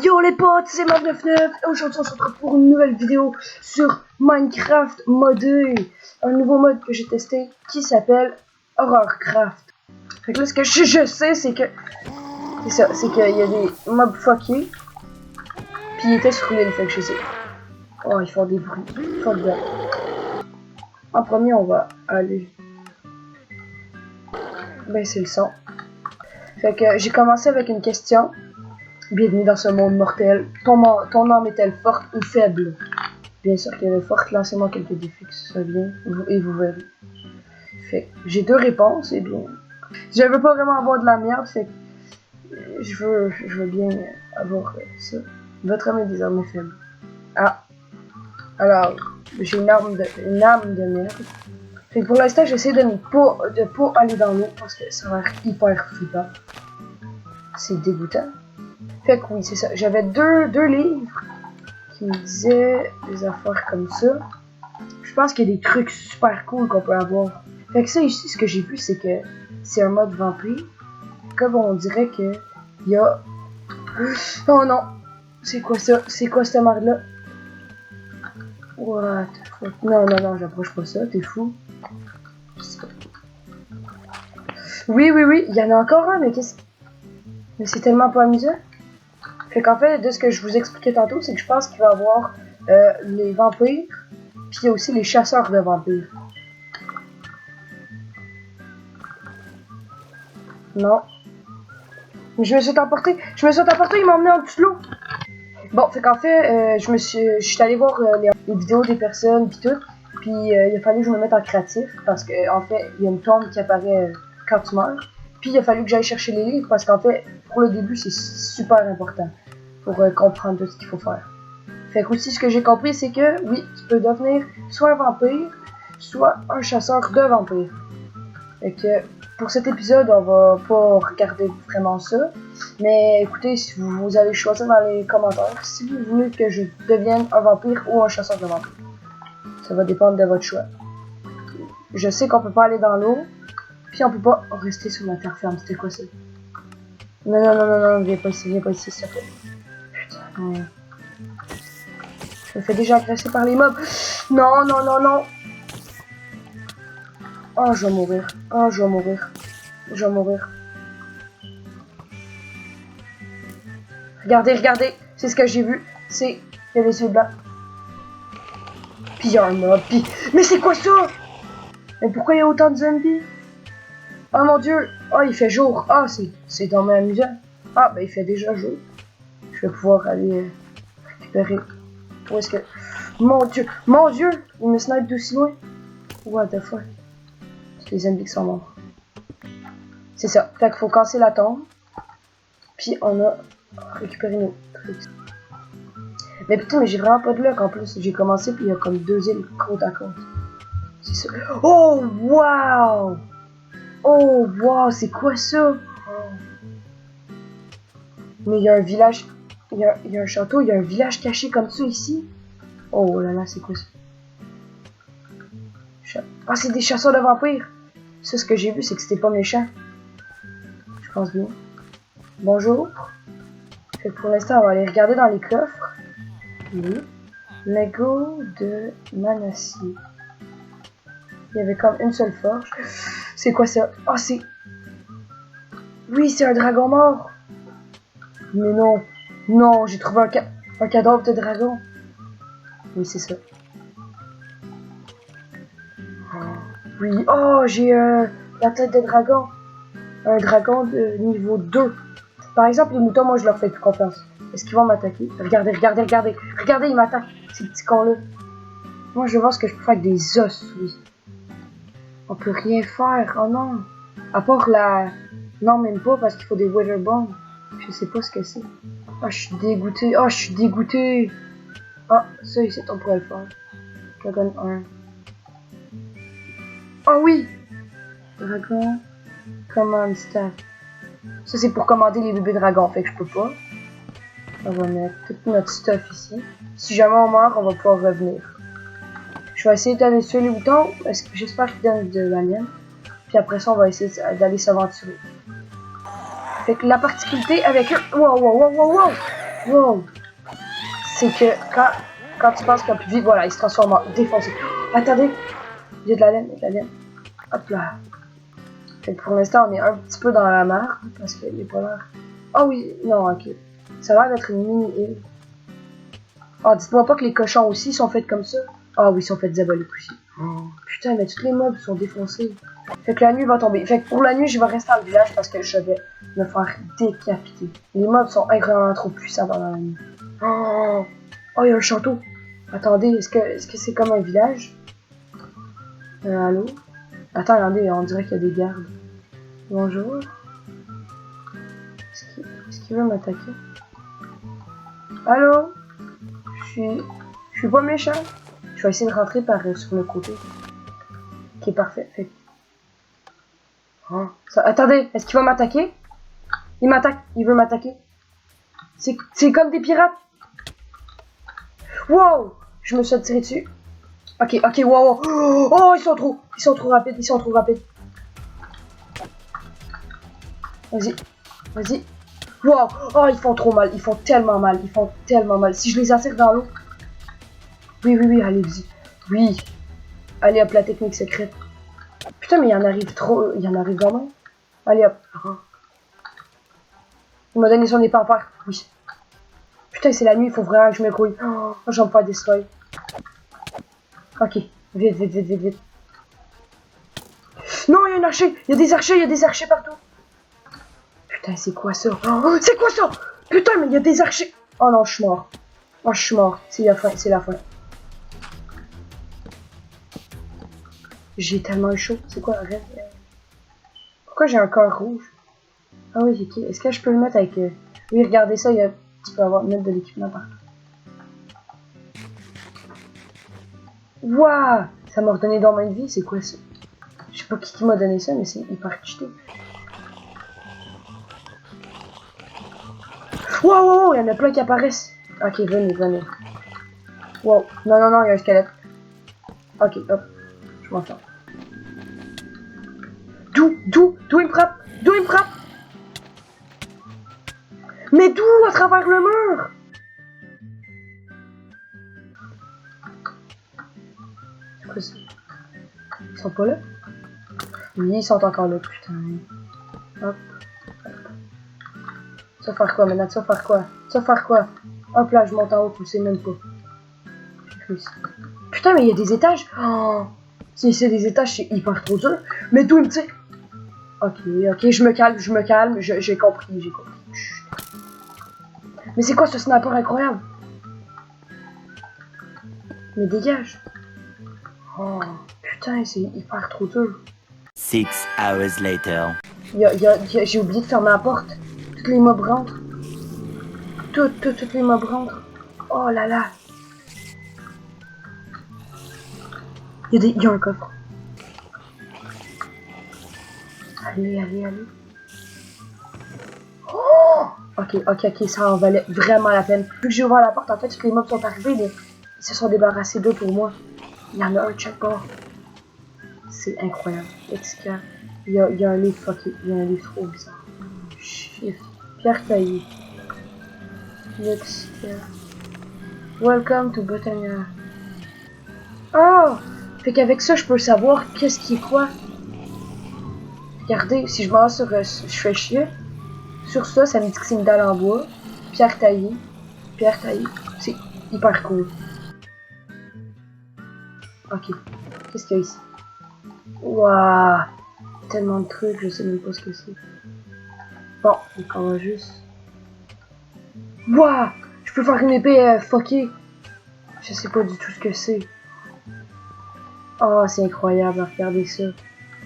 Yo les potes, c'est Mob99 et aujourd'hui on se retrouve pour une nouvelle vidéo sur Minecraft modé. Un nouveau mode que j'ai testé qui s'appelle Horrorcraft. Fait que là ce que je sais c'est que... C'est ça, c'est qu'il y a des mobs fuckés. Puis ils étaient sur l'île, fait que je sais. Oh, ils font des bruits, ils font de bien. En premier on va aller baisser le son. Fait que j'ai commencé avec une question. Bienvenue dans ce monde mortel. Ton âme est-elle forte ou faible? Bien sûr qu'elle est forte. Lancez-moi quelques défis que ce soit bien et vous verrez. Fait j'ai deux réponses et bien. Je veux pas vraiment avoir de la merde. Fait que je veux bien avoir ça. Votre âme est désormais faible. Ah. Alors, j'ai une âme de merde. Fait que pour l'instant, j'essaie de pas aller dans l'eau parce que ça va être hyper flippant. C'est dégoûtant. Fait que oui, c'est ça. J'avais deux livres qui me disaient des affaires comme ça. Je pense qu'il y a des trucs super cool qu'on peut avoir. Fait que ça ici, ce que j'ai vu, c'est que c'est un mode vampire. Comme on dirait que il y a... Oh non! C'est quoi ça? C'est quoi cette merde-là? What the fuck? Non, j'approche pas ça, t'es fou. Oui, il y en a encore un, mais qu'est-ce... Mais c'est tellement pas amusant. Fait qu'en fait, de ce que je vous expliquais tantôt, c'est que je pense qu'il va y avoir les vampires, puis il y a aussi les chasseurs de vampires. Non. Mais je me suis emporté, il m'a emmené en dessous de l'eau. Bon, fait qu'en fait, je suis allé voir les vidéos des personnes, puis tout, puis il a fallu que je me mette en créatif, parce que en fait, il y a une tombe qui apparaît quand tu meurs, puis il a fallu que j'aille chercher les livres, parce qu'en fait, pour le début, c'est super important. Pour comprendre tout ce qu'il faut faire. Fait que aussi ce que j'ai compris c'est que oui, tu peux devenir soit un vampire, soit un chasseur de vampires. Fait que pour cet épisode, on va pas regarder vraiment ça. Mais écoutez, si vous allez choisir dans les commentaires si vous voulez que je devienne un vampire ou un chasseur de vampires. Ça va dépendre de votre choix. Je sais qu'on peut pas aller dans l'eau, puis on peut pas rester sur la terre ferme. C'était quoi ça? Non, viens pas ici, s'il te plaît. Je me fais déjà agresser par les mobs. Non. Oh, je vais mourir. Regardez. C'est ce que j'ai vu. C'est... Il y a les yeux blancs. Puis il y a un mob. Puis... Mais c'est quoi ça? Mais pourquoi il y a autant de zombies? Oh mon dieu. Oh, il fait jour. Ah, c'est dans mes amusant. Ah, ben il fait déjà jour. Je vais pouvoir aller récupérer... Où est-ce que... Mon dieu, il me snipe d'aussi loin. What the fuck? C'est les zombies qui sont morts. C'est ça. Fait qu'il faut casser la tombe. Puis on a récupéré nos trucs. Mais putain, mais j'ai vraiment pas de luck en plus. J'ai commencé puis il y a comme deux îles côte à côte. C'est ça. Oh wow! C'est quoi ça? Mais il y a un village. Il y a un château, il y a un village caché comme ça ici. Oh là là, c'est quoi ça? Ah, c'est des chasseurs de vampires. Ça, ce que j'ai vu, c'est que c'était pas méchant. Je pense bien. Bonjour. Fait que pour l'instant, on va aller regarder dans les coffres. Oui. Lego de Manassi. Il y avait comme une seule forge. C'est quoi ça? Oh, c'est... Oui, c'est un dragon mort. Mais non. Non, j'ai trouvé un cadavre de dragon. Oui, c'est ça. Oui, oh, j'ai la tête de dragon. Un dragon de niveau 2. Par exemple, les moutons, moi, je leur fais plus confiance. Est-ce qu'ils vont m'attaquer? Regardez. Regardez, ils m'attaquent. Ces petits cons-là. Moi, je vais voir ce que je peux faire avec des os, oui. On peut rien faire. Oh non. À part la... Non, même pas, parce qu'il faut des Wither Bones. Je sais pas ce que c'est. Ah, je suis dégoûté. Ah, ça ici, on pourrait le faire. Dragon 1. Oh oui! Dragon. Command staff. Ça, c'est pour commander les bébés dragons, fait que je peux pas. On va mettre tout notre stuff ici. Si jamais on meurt, on va pouvoir revenir. Je vais essayer d'aller sur les boutons. J'espère qu'ils donnent de la laine. Puis après ça, on va essayer d'aller s'aventurer. Fait que la particularité avec eux... Wow! Wow. C'est que quand tu penses qu'il n'y a plus de vie, voilà, il se transforme en défoncé. Attendez, il y a de la laine, il y a de la laine. Hop là. Fait que pour l'instant, on est un petit peu dans la mer, parce qu'il est pas l'air. Ah oui, non, ok. Ça a l'air d'être une mini-île. Ah, dites-moi pas que les cochons aussi sont faits comme ça. Ah oui, ils sont faits diaboliques aussi. Oh, putain, mais tous les mobs sont défoncés. Fait que la nuit va tomber. Fait que pour la nuit, je vais rester dans le village parce que je vais me faire décapiter. Les mobs sont incroyablement trop puissants pendant la nuit. Oh, oh, il y a un château. Attendez, est-ce que c'est comme un village? Allô? Attends, regardez, on dirait qu'il y a des gardes. Bonjour. Est-ce qu'il veut m'attaquer? Allô? Je suis pas méchant. Je vais essayer de rentrer par sur le côté. Ok, parfait. Fait. Oh, ça, attendez, est-ce qu'il va m'attaquer? Il m'attaque, il veut m'attaquer. C'est comme des pirates. Wow! Je me suis tiré dessus. Ok, ok, wow, wow. Oh, ils sont trop rapides, ils sont trop rapides. Vas-y, vas-y. Wow! Oh, ils font trop mal, ils font tellement mal, ils font tellement mal. Si je les attire dans l'eau. Oui, oui, oui, allez-y. Oui. Allez hop, la technique secrète. Putain, mais il y en arrive trop, il y en arrive vraiment. Allez hop. Il m'a donné son épée en part. Oui. Putain, c'est la nuit, il faut vraiment que je me grouille. Oh, j'en pas destroy. Ok, vite, vite, vite, vite, vite. Non, il y a un archer, il y a des archers partout. Putain, c'est quoi ça? Oh, c'est quoi ça? Putain, mais il y a des archers. Oh non, je suis mort. Oh, je suis mort. C'est la fin, c'est la fin. J'ai tellement eu chaud. C'est quoi? Arrête. Pourquoi j'ai un corps rouge? Ah oui, ok. Est-ce que je peux le mettre avec... Oui, regardez ça, tu peux mettre de l'équipement partout. Waouh! Ça m'a redonné dans ma vie, c'est quoi ça? Je sais pas qui m'a donné ça, mais c'est hyper cheaté. Wow, wow, wow, il y en a plein qui apparaissent. Ok, venez, venez. Wow, non, non, non, il y a un squelette. Ok, hop, je m'en sors. D'où il me frappe? D'où il me frappe? Mais d'où à travers le mur? C'est quoi ça? Ils sont pas là? Oui, ils sont encore là, putain. Hop. Tu vas faire quoi maintenant? Tu vas faire quoi? Tu vas faire quoi? Hop là, je monte en haut, tu sais même pas. Putain, mais il y a des étages? Oh, si c'est des étages, c'est hyper trop dur. Mais d'où il me tire? Ok, ok, je me calme, j'ai compris, j'ai compris. Chut. Mais c'est quoi ce sniper incroyable? Mais dégage. Oh, putain, c'est hyper trop dur. 6 hours later. J'ai oublié de fermer la porte. Toutes les mobs rentrent. Toutes les mobs rentrent. Oh là là. Il y a un coffre. Allez, allez, allez. Oh! Ok, ok, ok, ça en valait vraiment la peine. Vu que j'ai ouvert la porte, en fait, tous les mobs sont arrivés, mais ils se sont débarrassés d'eux pour moi. Il y en a un chaque bord. C'est incroyable. Il y a un livre fucké. Il y a un livre trop bizarre. Shift. Pierre taillée. Next. Welcome to Botania. Oh! Fait qu'avec ça, je peux savoir qu'est-ce qui est quoi. Regardez, si je m'en sur... je fais chier. Sur ça, ça me dit que c'est une dalle en bois. Pierre taillée. Pierre taillée. C'est hyper cool. Ok. Qu'est-ce qu'il y a ici? Waouh! Tellement de trucs, je sais même pas ce que c'est. Bon, donc on va juste... Waouh! Je peux faire une épée fuckée. Je sais pas du tout ce que c'est. Oh, c'est incroyable, regardez ça.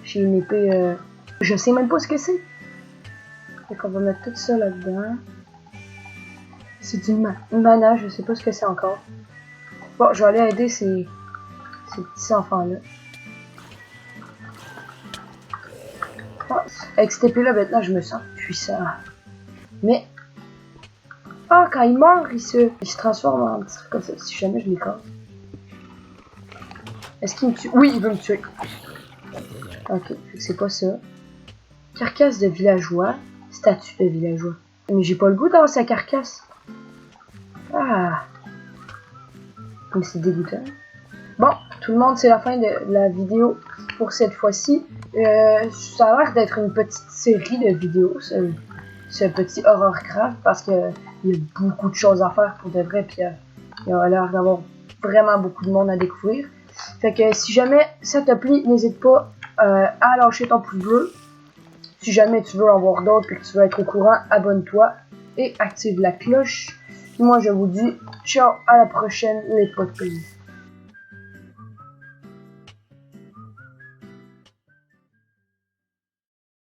J'ai une épée... Je sais même pas ce que c'est. Donc on va mettre tout ça là-dedans. C'est du mana, je sais pas ce que c'est encore. Bon, je vais aller aider ces petits enfants-là. Oh, avec cette épée-là, maintenant, je me sens puissant. Mais... Ah, oh, quand il meurt, il se transforme en petit truc comme ça, si jamais je l'écrase. Est-ce qu'il me tue? Oui, il veut me tuer. Ok, c'est pas ça. Carcasse de villageois. Statue de villageois. Mais j'ai pas le goût d'avoir sa carcasse. Ah. Comme c'est dégoûtant. Bon, tout le monde, c'est la fin de la vidéo pour cette fois-ci. Ça a l'air d'être une petite série de vidéos, ce petit Horrorcraft, parce que il y a beaucoup de choses à faire pour de vrai, puis il y a l'air d'avoir vraiment beaucoup de monde à découvrir. Fait que si jamais ça te plaît, n'hésite pas à lâcher ton pouce bleu. Si jamais tu veux en voir d'autres et que tu veux être au courant, abonne-toi et active la cloche. Puis moi je vous dis ciao, à la prochaine les potes.